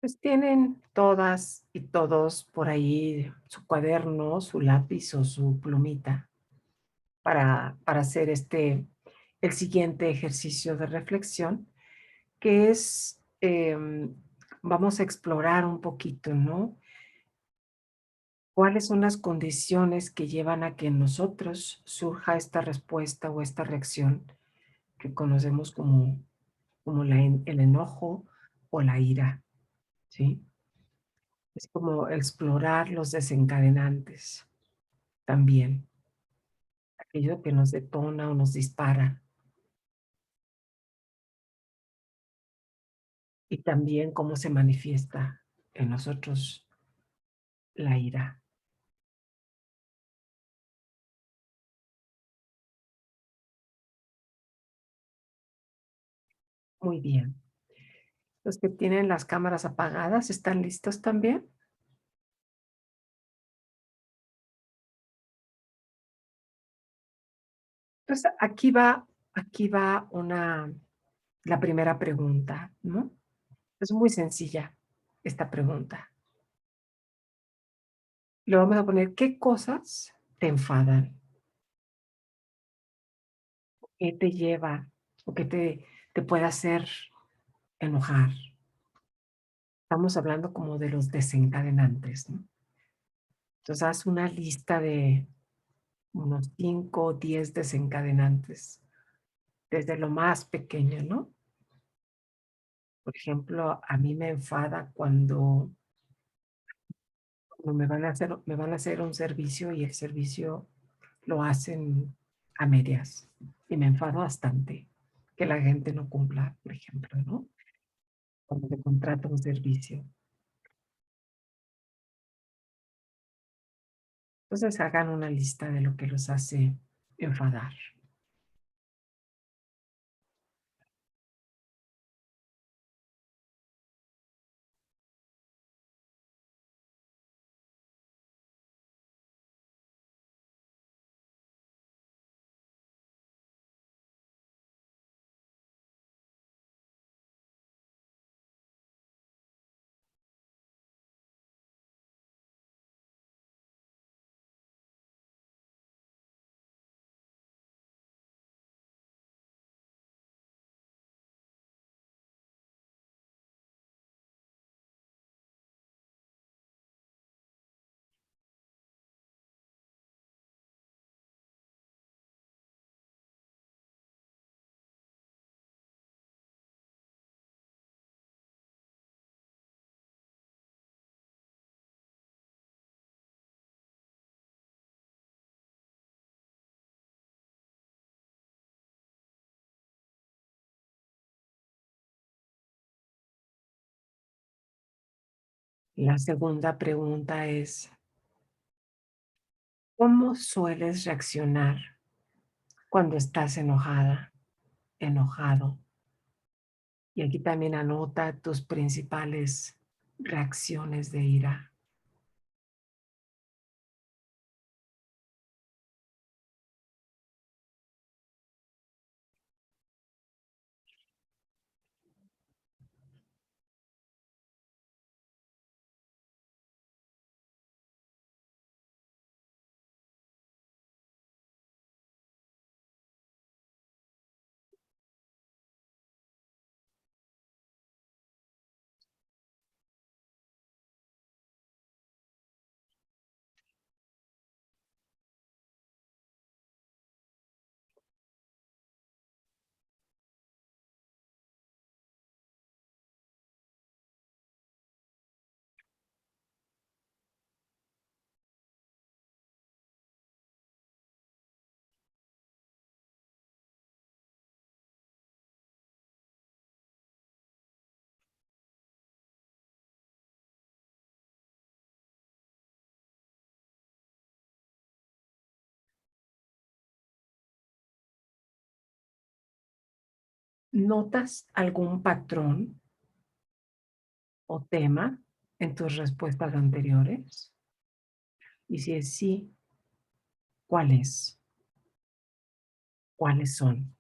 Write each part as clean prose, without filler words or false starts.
Pues tienen todas y todos por ahí su cuaderno, su lápiz o su plumita para hacer el siguiente ejercicio de reflexión, que es, vamos a explorar un poquito, ¿no? ¿Cuáles son las condiciones que llevan a que en nosotros surja esta respuesta o esta reacción que conocemos como el enojo o la ira, ¿sí? Es como explorar los desencadenantes también, aquello que nos detona o nos dispara, y también cómo se manifiesta en nosotros la ira. Muy bien. Los que tienen las cámaras apagadas, ¿están listos también? Entonces, aquí va la primera pregunta, ¿no? Es muy sencilla esta pregunta. Le vamos a poner, ¿qué cosas te enfadan? ¿Qué te lleva o qué te puede hacer enojar? Estamos hablando como de los desencadenantes, ¿no? Entonces, haz una lista de unos 5 o 10 desencadenantes, desde lo más pequeño, ¿no? Por ejemplo, a mí me enfada cuando me van a hacer un servicio y el servicio lo hacen a medias, y me enfado bastante que la gente no cumpla, por ejemplo, ¿no? Cuando te contrata un servicio. Entonces, hagan una lista de lo que los hace enfadar. La segunda pregunta es, ¿cómo sueles reaccionar cuando estás enojada, enojado? Y aquí también anota tus principales reacciones de ira. ¿Notas algún patrón o tema en tus respuestas anteriores? Y si es sí, ¿cuál es? ¿Cuáles son?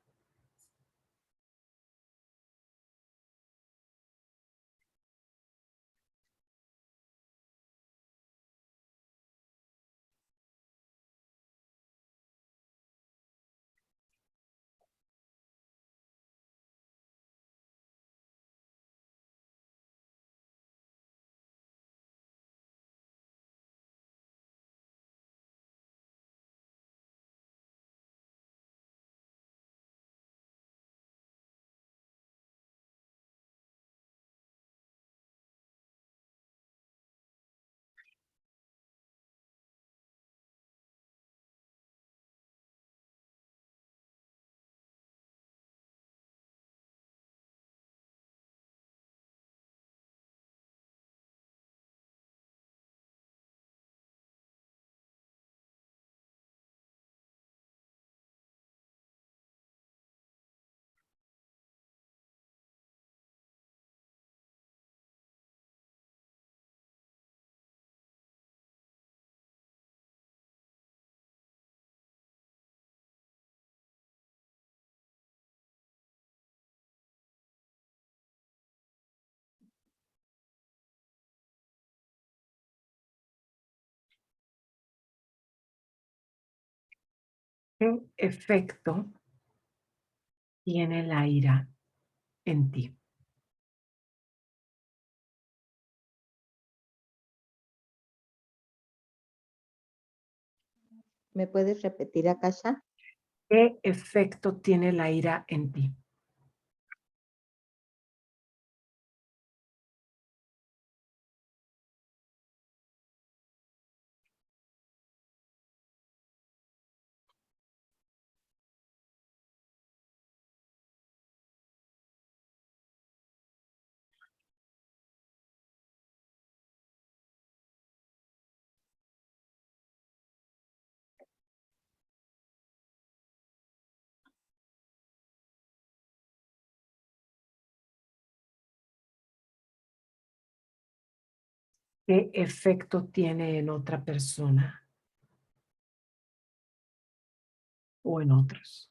¿Qué efecto tiene la ira en ti? ¿Me puedes repetir, Akasha? ¿Qué efecto tiene la ira en ti? ¿Qué efecto tiene en otra persona o en otros?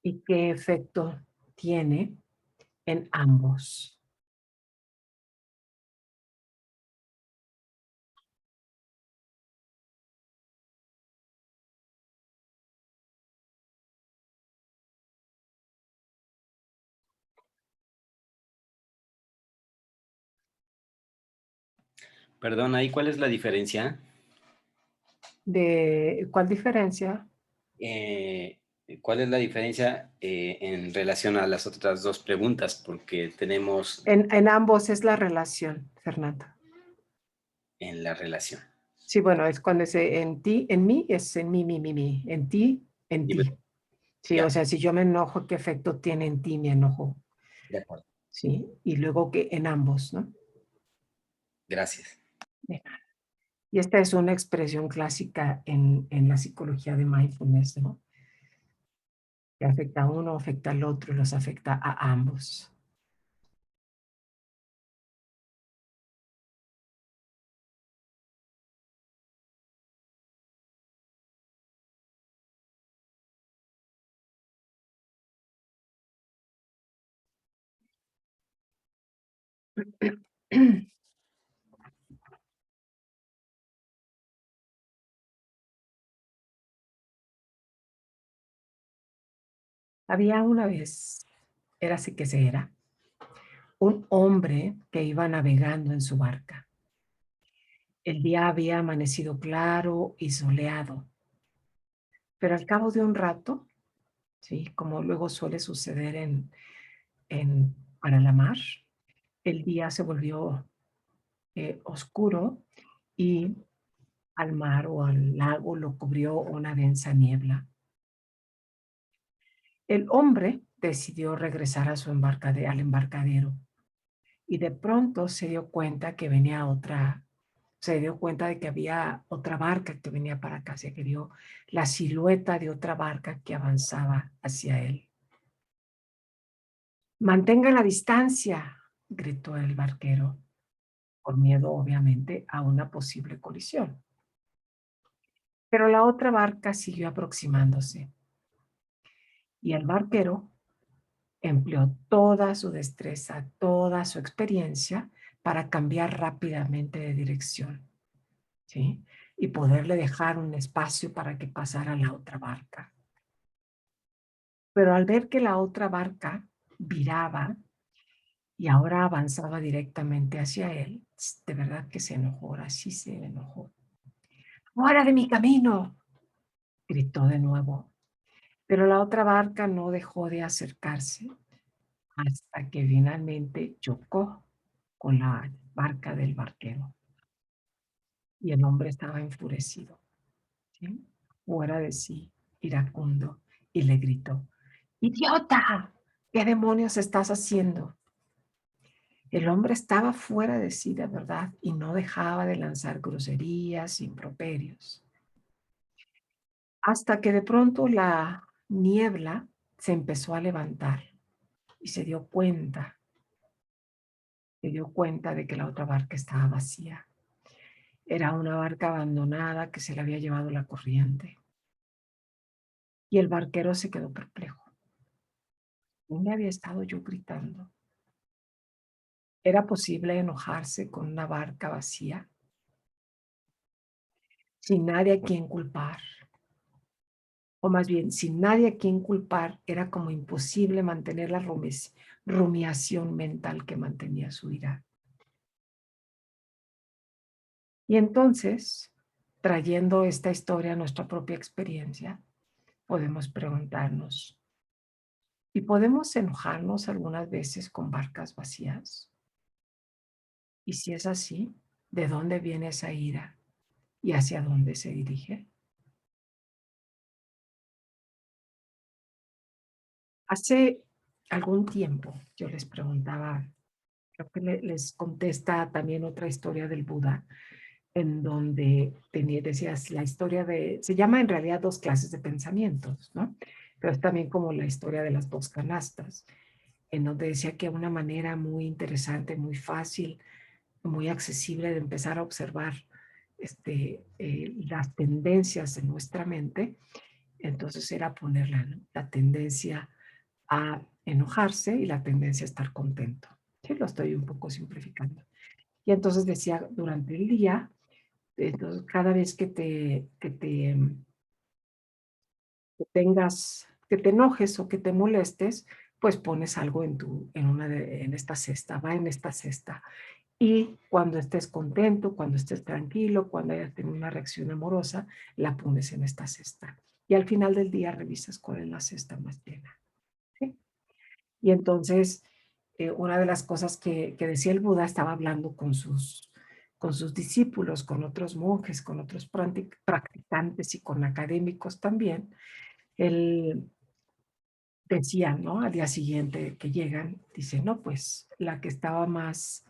¿Y qué efecto tiene en ambos? Perdón, ¿ahí cuál es la diferencia? ¿De cuál diferencia? Eh, ¿Cuál es la diferencia en relación a las otras dos preguntas? Porque tenemos En ambos es la relación, Fernanda. en la relación. Sí, bueno, es cuando es en ti, en mí, es en mí, en ti, en Y bueno, ti. Sí, o ya, sea, si yo me enojo, ¿qué efecto tiene en ti mi enojo? de acuerdo. Sí, y luego que en ambos, ¿no? Gracias. De nada. Y esta es una expresión clásica en la psicología de mindfulness, ¿no? Que afecta a uno, afecta al otro, los afecta a ambos. Había una vez, érase que se era, un hombre que iba navegando en su barca. El día había amanecido claro y soleado, pero al cabo de un rato, sí, como luego suele suceder para la mar, el día se volvió oscuro y al mar o al lago lo cubrió una densa niebla. El hombre decidió regresar a al embarcadero y de pronto se dio cuenta de que había otra barca que venía para acá, se que vio la silueta de otra barca que avanzaba hacia él. Mantenga la distancia, gritó el barquero, por miedo obviamente a una posible colisión. Pero la otra barca siguió aproximándose y el barquero empleó toda su destreza, toda su experiencia para cambiar rápidamente de dirección, ¿sí? Y poderle dejar un espacio para que pasara la otra barca. Pero al ver que la otra barca viraba y ahora avanzaba directamente hacia él, de verdad que se enojó, ahora sí se enojó. ¡Fuera de mi camino! Gritó de nuevo. Pero la otra barca no dejó de acercarse hasta que finalmente chocó con la barca del barquero. Y el hombre estaba enfurecido, ¿sí? Fuera de sí, iracundo, y le gritó: ¡Idiota! ¿Qué demonios estás haciendo? El hombre estaba fuera de sí de verdad y no dejaba de lanzar groserías, improperios. Hasta que de pronto la niebla se empezó a levantar y se dio cuenta de que la otra barca estaba vacía. Era una barca abandonada que se le había llevado la corriente. Y el barquero se quedó perplejo. ¿Dónde había estado yo gritando? ¿Era posible enojarse con una barca vacía? Sin nadie a quien culpar. O más bien, sin nadie a quien culpar, era como imposible mantener la rumiación mental que mantenía su ira. Y entonces, trayendo esta historia a nuestra propia experiencia, podemos preguntarnos, ¿y podemos enojarnos algunas veces con barcas vacías? Y si es así, ¿de dónde viene esa ira y hacia dónde se dirige? Hace algún tiempo yo les preguntaba, creo que les contesta también otra historia del Buda, en donde decías la historia se llama en realidad dos clases de pensamientos, ¿no? Pero es también como la historia de las dos canastas, en donde decía que una manera muy interesante, muy fácil, muy accesible de empezar a observar las tendencias de nuestra mente, entonces era ponerla, ¿no? La tendencia a enojarse y la tendencia a estar contento. Sí, lo estoy un poco simplificando. Y entonces decía, durante el día, entonces cada vez que te enojes o que te molestes, pues pones algo en esta cesta, va en esta cesta. Y cuando estés contento, cuando estés tranquilo, cuando hayas tenido una reacción amorosa, la pones en esta cesta. Y al final del día revisas cuál es la cesta más llena. ¿Sí? Y entonces, una de las cosas que decía el Buda, estaba hablando con sus discípulos, con otros monjes, con otros practicantes y con académicos también. Él decía, ¿no? Al día siguiente que llegan, dice, no, pues la que estaba más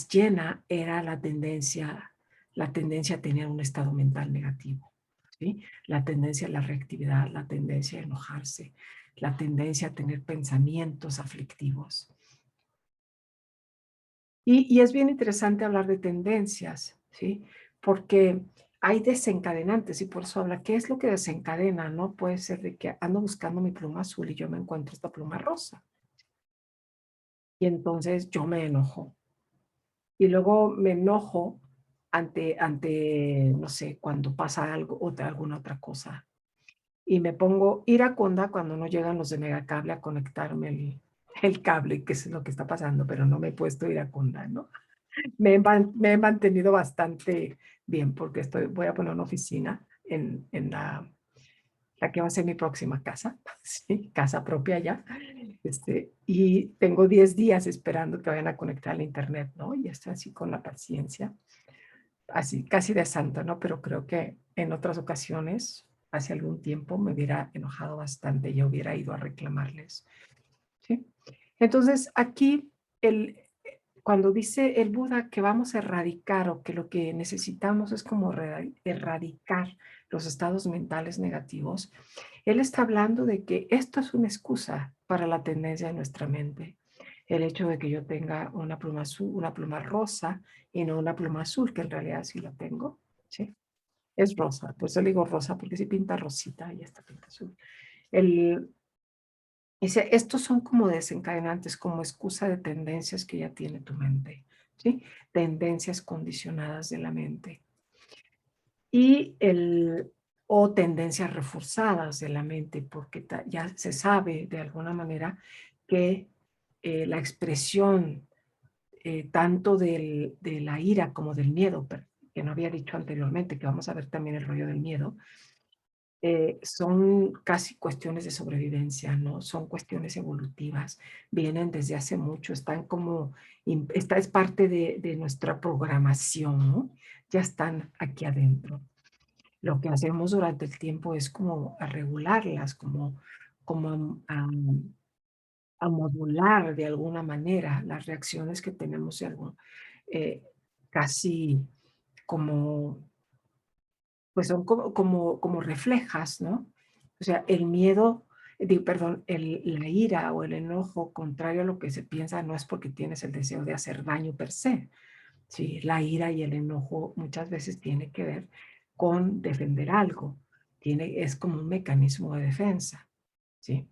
llena era la tendencia a tener un estado mental negativo, ¿sí? La tendencia a la reactividad, la tendencia a enojarse, la tendencia a tener pensamientos aflictivos. Y es bien interesante hablar de tendencias, ¿sí? Porque hay desencadenantes y por eso habla, ¿qué es lo que desencadena? No puede ser de que ando buscando mi pluma azul y yo me encuentro esta pluma rosa. Y entonces yo me enojo. Y luego me enojo no sé, cuando pasa algo, alguna otra cosa. Y me pongo iracunda cuando no llegan los de Megacable a conectarme el cable, que es lo que está pasando, pero no me he puesto iracunda, ¿no? Me he mantenido bastante bien porque voy a poner una oficina en la que va a ser mi próxima casa, ¿sí? Casa propia ya. Y tengo 10 días esperando que vayan a conectar al internet, ¿no? Y estoy así con la paciencia, así casi de santo, ¿no? Pero creo que en otras ocasiones, hace algún tiempo, me hubiera enojado bastante y hubiera ido a reclamarles, ¿sí? Entonces, aquí el, cuando dice el Buda que vamos a erradicar o que lo que necesitamos es como erradicar los estados mentales negativos, él está hablando de que esto es una excusa para la tendencia de nuestra mente. El hecho de que yo tenga una pluma azul, una pluma rosa y no una pluma azul, que en realidad sí la tengo, ¿sí? Es rosa, pues yo le digo rosa porque sí pinta rosita y esta pinta azul. El, Dice, estos son como desencadenantes, como excusa de tendencias que ya tiene tu mente, ¿sí? Tendencias condicionadas de la mente. O tendencias reforzadas de la mente, porque ya se sabe de alguna manera que la expresión tanto de la ira como del miedo, que no había dicho anteriormente, que vamos a ver también el rollo del miedo, son casi cuestiones de sobrevivencia, ¿no? Son cuestiones evolutivas, vienen desde hace mucho, están como, esta es parte de nuestra programación, ¿no? ya están aquí adentro. Lo que hacemos durante el tiempo es como a regularlas, como a modular de alguna manera las reacciones que tenemos y eh, casi como, pues son como reflejas, ¿no? O sea, el miedo, perdón, la ira o el enojo, contrario a lo que se piensa, no es porque tienes el deseo de hacer daño per se. Sí, la ira y el enojo muchas veces tiene que ver con defender algo. Es como un mecanismo de defensa, ¿sí?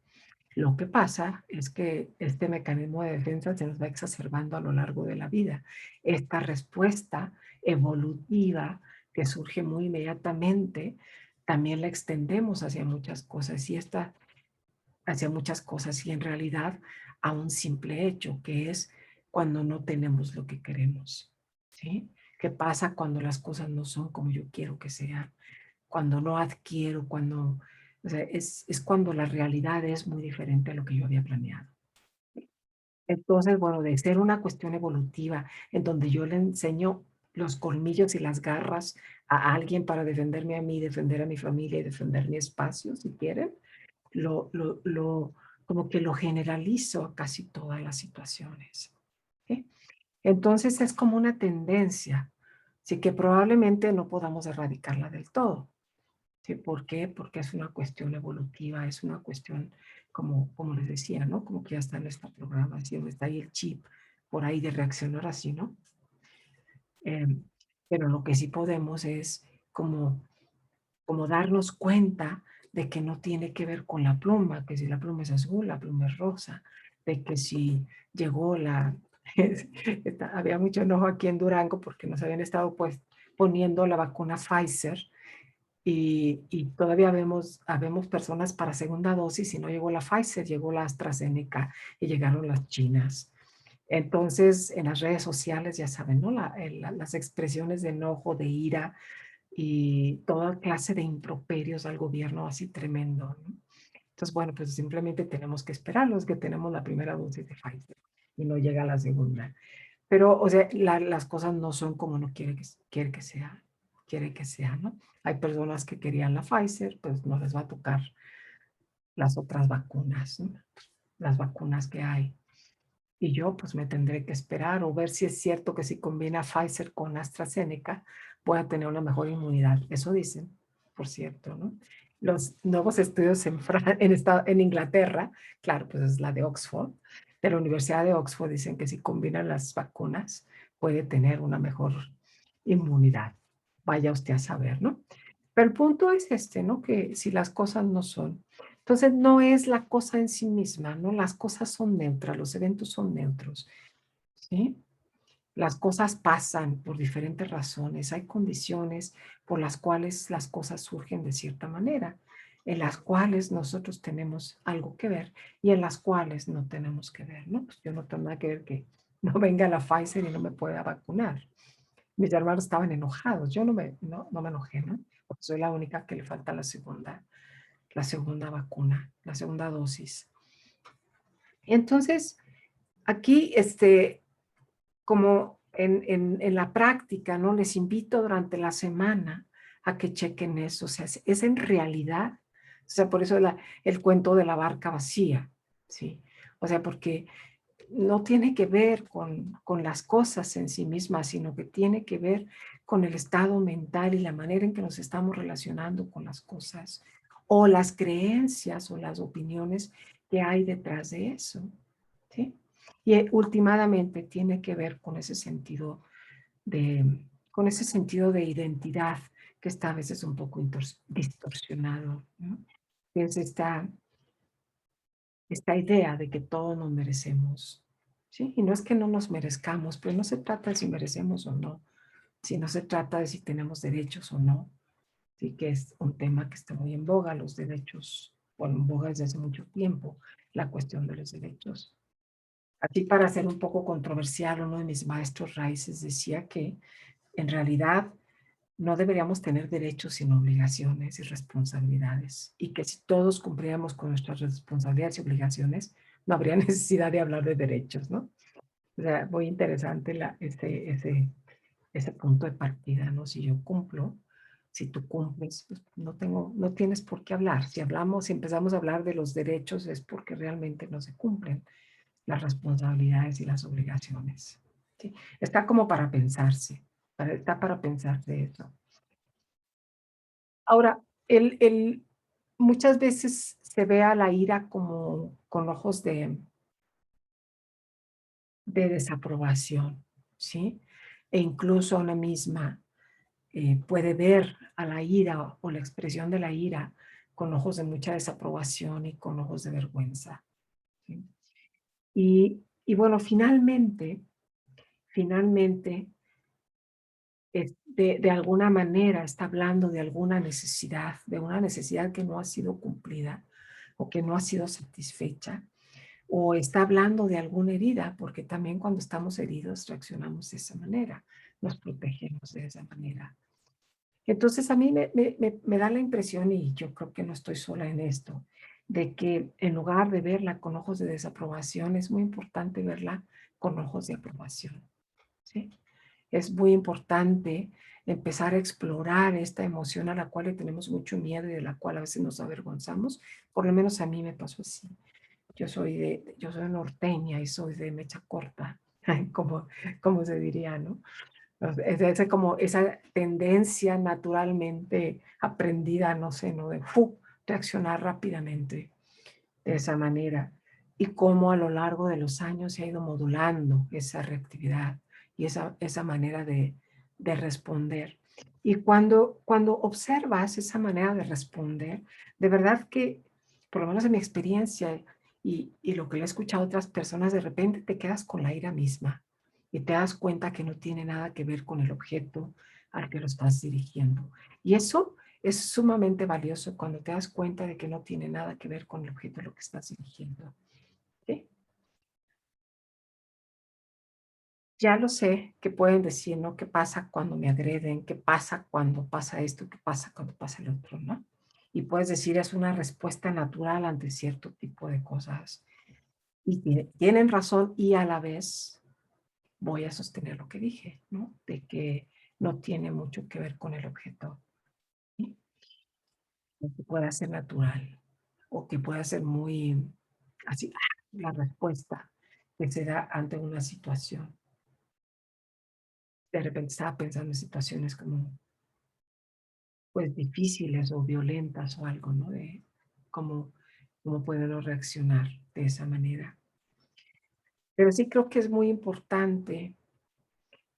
Lo que pasa es que este mecanismo de defensa se nos va exacerbando a lo largo de la vida. Esta respuesta evolutiva que surge muy inmediatamente, también la extendemos hacia muchas cosas hacia muchas cosas y en realidad a un simple hecho que es cuando no tenemos lo que queremos, ¿sí? ¿Qué pasa cuando las cosas no son como yo quiero que sean? Cuando no adquiero, o sea, es cuando la realidad es muy diferente a lo que yo había planeado. Entonces, bueno, de ser una cuestión evolutiva en donde yo le enseño los colmillos y las garras a alguien para defenderme a mí, defender a mi familia y defender mi espacio, si quieren, como que lo generalizo a casi todas las situaciones. ¿Sí? Entonces es como una tendencia, sí que probablemente no podamos erradicarla del todo. ¿Sí? ¿Por qué? Porque es una cuestión evolutiva, es una cuestión, como les decía, ¿no? Como que ya está en nuestra programación, está ahí el chip por ahí de reaccionar así, ¿no? Pero lo que sí podemos es como darnos cuenta de que no tiene que ver con la pluma, que si la pluma es azul, la pluma es rosa, de que si llegó había mucho enojo aquí en Durango porque nos habían estado pues poniendo la vacuna Pfizer y todavía habemos personas para segunda dosis y no llegó la Pfizer, llegó la AstraZeneca y llegaron las chinas. Entonces, en las redes sociales, ya saben, ¿no? Las expresiones de enojo, de ira, y toda clase de improperios al gobierno así tremendo, ¿no? Entonces, bueno, pues simplemente tenemos que esperar los que tenemos la primera dosis de Pfizer y no llega la segunda. Pero, o sea, las cosas no son como no quiere que sea, ¿no? Hay personas que querían la Pfizer, pues no les va a tocar las otras vacunas, ¿no? Las vacunas que hay. Y yo pues me tendré que esperar o ver si es cierto que si combina Pfizer con AstraZeneca voy a tener una mejor inmunidad. Eso dicen, por cierto, ¿no? Los nuevos estudios en Inglaterra, claro, pues es la de Oxford, de la Universidad de Oxford, dicen que si combinan las vacunas puede tener una mejor inmunidad. Vaya usted a saber, ¿no? Pero el punto es este, ¿no? Que si las cosas no son. Entonces no es la cosa en sí misma, ¿no? Las cosas son neutras, los eventos son neutros, ¿sí? Las cosas pasan por diferentes razones. Hay condiciones por las cuales las cosas surgen de cierta manera, en las cuales nosotros tenemos algo que ver y en las cuales no tenemos que ver, ¿no? Pues yo no tengo nada que ver que no venga la Pfizer y no me pueda vacunar. Mis hermanos estaban enojados. Yo no me enojé, ¿no? Porque soy la única que le falta la segunda vacuna, la segunda dosis. Entonces, aquí, como en la práctica, ¿no? Les invito durante la semana a que chequen eso. O sea, es en realidad, o sea, por eso el cuento de la barca vacía, ¿sí? O sea, porque no tiene que ver con las cosas en sí mismas, sino que tiene que ver con el estado mental y la manera en que nos estamos relacionando con las cosas o las creencias o las opiniones que hay detrás de eso, ¿sí? Y últimamente tiene que ver con ese sentido con ese sentido de identidad que está a veces un poco distorsionado, ¿no? Es esta idea de que todos nos merecemos, ¿sí? Y no es que no nos merezcamos, pero no se trata de si merecemos o no, sino se trata de si tenemos derechos o no, sí, que es un tema que está muy en boga, los derechos, bueno, en boga desde hace mucho tiempo, la cuestión de los derechos. Así para ser un poco controversial, uno de mis maestros raíces decía que en realidad no deberíamos tener derechos sino obligaciones y responsabilidades. Y que si todos cumpliéramos con nuestras responsabilidades y obligaciones, no habría necesidad de hablar de derechos, ¿no? O sea, muy interesante ese punto de partida, ¿no? Si yo cumplo, si tú cumples, pues no tienes por qué hablar. Si empezamos a hablar de los derechos es porque realmente no se cumplen las responsabilidades y las obligaciones. ¿Sí? Está como para pensarse, está para pensarse eso. Ahora, muchas veces se ve a la ira como con ojos de desaprobación, ¿sí? E incluso una misma puede ver a la ira o la expresión de la ira con ojos de mucha desaprobación y con ojos de vergüenza, ¿sí? Y bueno, finalmente, de alguna manera está hablando de alguna necesidad, de una necesidad que no ha sido cumplida o que no ha sido satisfecha, o está hablando de alguna herida, porque también cuando estamos heridos reaccionamos de esa manera, nos protegemos de esa manera. Entonces a mí me da la impresión, y yo creo que no estoy sola en esto, de que en lugar de verla con ojos de desaprobación, es muy importante verla con ojos de aprobación, ¿sí? Es muy importante empezar a explorar esta emoción a la cual le tenemos mucho miedo y de la cual a veces nos avergonzamos. Por lo menos a mí me pasó así. Yo soy norteña y soy de mecha corta, como se diría, ¿no? Es como esa tendencia naturalmente aprendida, no sé, ¿no? De reaccionar rápidamente de esa manera. Y cómo a lo largo de los años se ha ido modulando esa reactividad y esa manera de responder. Y cuando observas esa manera de responder, de verdad que, por lo menos en mi experiencia y lo que le he escuchado a otras personas, de repente te quedas con la ira misma y te das cuenta que no tiene nada que ver con el objeto al que lo estás dirigiendo. Y eso es sumamente valioso cuando te das cuenta de que no tiene nada que ver con el objeto a lo que estás dirigiendo. ¿Sí? Ya lo sé que pueden decir, ¿no? ¿Qué pasa cuando me agreden? ¿Qué pasa cuando pasa esto? ¿Qué pasa cuando pasa el otro? ¿No? Y puedes decir, es una respuesta natural ante cierto tipo de cosas. Y tienen razón y a la vez voy a sostener lo que dije, ¿no? De que no tiene mucho que ver con el objeto. ¿Sí? Que pueda ser natural o que pueda ser muy así, la respuesta que se da ante una situación. De repente estaba pensando en situaciones como pues difíciles o violentas o algo, ¿no? De cómo puede uno reaccionar de esa manera. Pero sí creo que es muy importante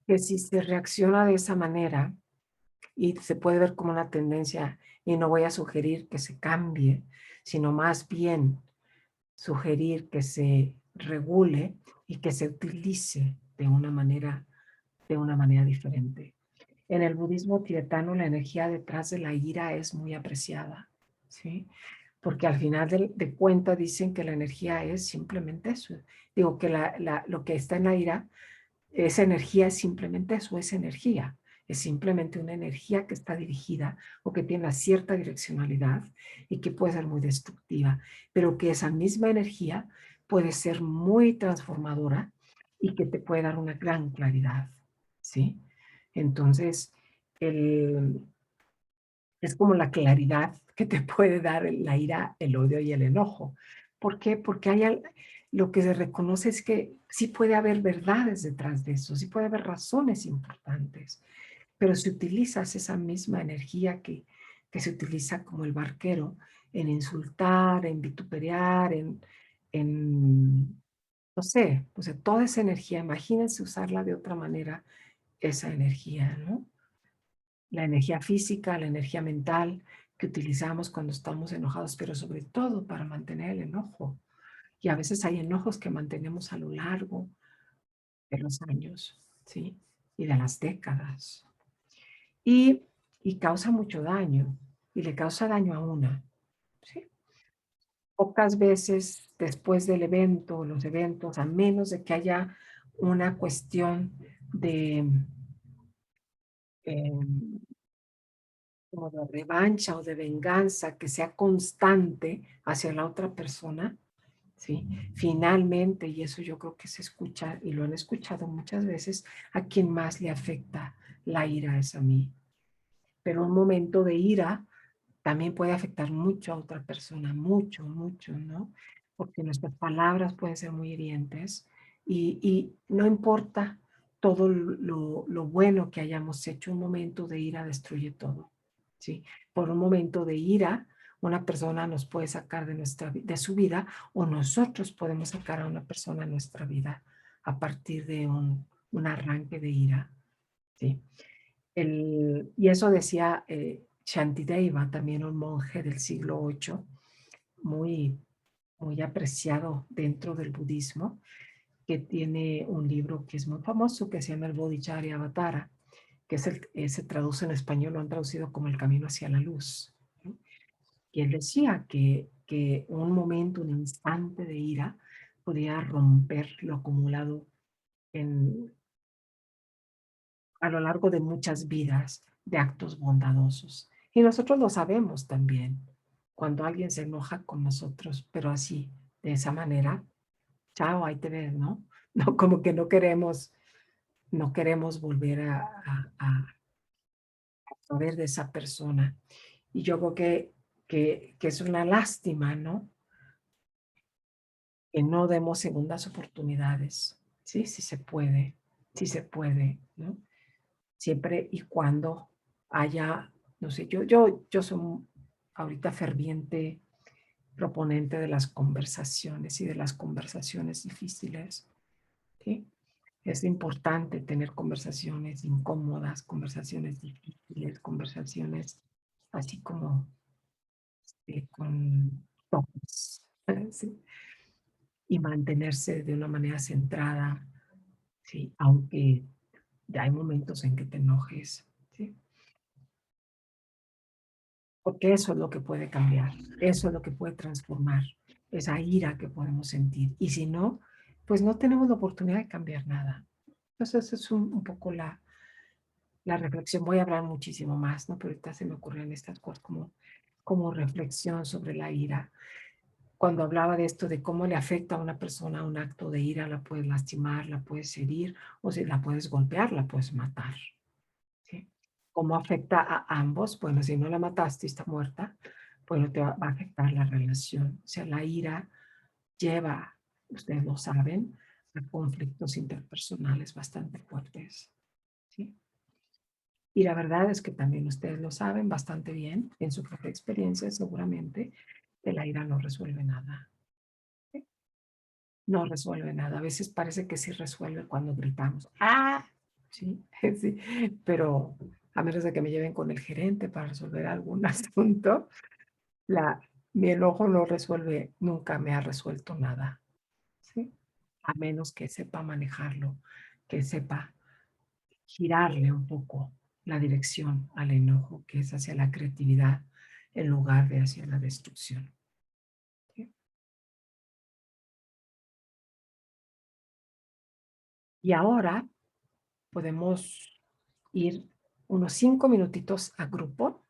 que si se reacciona de esa manera y se puede ver como una tendencia, y no voy a sugerir que se cambie, sino más bien sugerir que se regule y que se utilice de una manera diferente. En el budismo tibetano la energía detrás de la ira es muy apreciada, ¿sí? Porque al final de cuentas dicen que la energía es simplemente eso. Digo que lo que está en la ira, esa energía es simplemente eso, es energía. Es simplemente una energía que está dirigida o que tiene una cierta direccionalidad y que puede ser muy destructiva, pero que esa misma energía puede ser muy transformadora y que te puede dar una gran claridad, ¿sí? Entonces, es como la claridad que te puede dar la ira, el odio y el enojo. ¿Por qué? Porque lo que se reconoce es que sí puede haber verdades detrás de eso, sí puede haber razones importantes, pero si utilizas esa misma energía que se utiliza como el barquero en insultar, en vituperiar, no sé, o sea, toda esa energía, imagínense usarla de otra manera, esa energía, ¿no? La energía física, la energía mental que utilizamos cuando estamos enojados, pero sobre todo para mantener el enojo. Y a veces hay enojos que mantenemos a lo largo de los años, ¿sí? Y de las décadas. Y causa mucho daño, y le causa daño a una, ¿sí? Pocas veces después del evento, los eventos, a menos de que haya una cuestión de eh, como de revancha o de venganza que sea constante hacia la otra persona, ¿sí? Finalmente, y eso yo creo que se escucha y lo han escuchado muchas veces, a quien más le afecta la ira es a mí. Pero un momento de ira también puede afectar mucho a otra persona, mucho, mucho, ¿no? Porque nuestras palabras pueden ser muy hirientes y no importa todo lo bueno que hayamos hecho, un momento de ira destruye todo, ¿sí? Por un momento de ira, una persona nos puede sacar de su vida o nosotros podemos sacar a una persona de nuestra vida a partir de un arranque de ira, ¿sí? Y eso decía Shantideva, también un monje del siglo VIII, muy, muy apreciado dentro del budismo, que tiene un libro que es muy famoso, que se llama el Bodhicharyavatara, que se traduce en español, lo han traducido como el camino hacia la luz, ¿no? Y él decía que un momento, un instante de ira podía romper lo acumulado en, a lo largo de muchas vidas de actos bondadosos. Y nosotros lo sabemos también. Cuando alguien se enoja con nosotros, pero así, de esa manera, chao, ahí te ves, ¿no? No, como que no queremos volver a saber de esa persona. Y yo creo que es una lástima, ¿no? Que no demos segundas oportunidades. Sí, sí se puede, ¿no? Siempre y cuando haya, no sé, yo soy ahorita ferviente proponente de las conversaciones y de las conversaciones difíciles, ¿sí? Es importante tener conversaciones incómodas, conversaciones difíciles, conversaciones así como con toques, ¿sí? Y mantenerse de una manera centrada, ¿sí? Aunque ya hay momentos en que te enojes, ¿sí? Porque eso es lo que puede cambiar, eso es lo que puede transformar, esa ira que podemos sentir. Y si no, pues no tenemos la oportunidad de cambiar nada. Entonces, esa es un poco la reflexión. Voy a hablar muchísimo más, ¿no? Pero ahorita se me ocurren estas cosas como reflexión sobre la ira. Cuando hablaba de esto, de cómo le afecta a una persona un acto de ira, la puedes lastimar, la puedes herir, o si la puedes golpear, la puedes matar, ¿sí? ¿Cómo afecta a ambos? Bueno, si no la mataste y está muerta, bueno, va a afectar la relación. O sea, la ira lleva, ustedes lo saben, a conflictos interpersonales bastante fuertes, ¿sí? Y la verdad es que también ustedes lo saben bastante bien, en su propia experiencia seguramente, que la ira no resuelve nada, ¿sí? No resuelve nada. A veces parece que sí resuelve cuando gritamos. ¡Ah! Sí, sí. Pero a menos de que me lleven con el gerente para resolver algún asunto, la, mi enojo no resuelve, nunca me ha resuelto nada, ¿sí? A menos que sepa manejarlo, que sepa girarle un poco la dirección al enojo, que es hacia la creatividad en lugar de hacia la destrucción, ¿sí? Y ahora podemos ir unos 5 minutitos a grupo,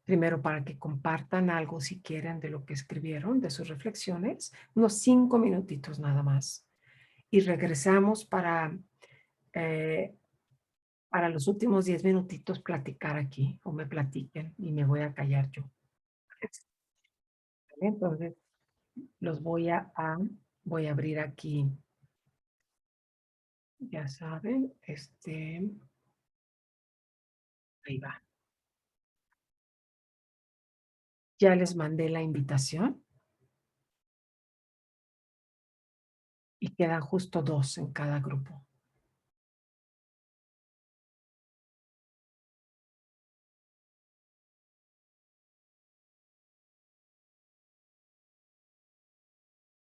primero para que compartan algo si quieren de lo que escribieron, de sus reflexiones, unos 5 minutitos nada más. Y regresamos eh, para los últimos 10 minutitos platicar aquí, o me platiquen y me voy a callar yo. ¿Vale? Entonces, los voy a abrir aquí, ya saben, ahí va. Ya les mandé la invitación y quedan justo 2 en cada grupo.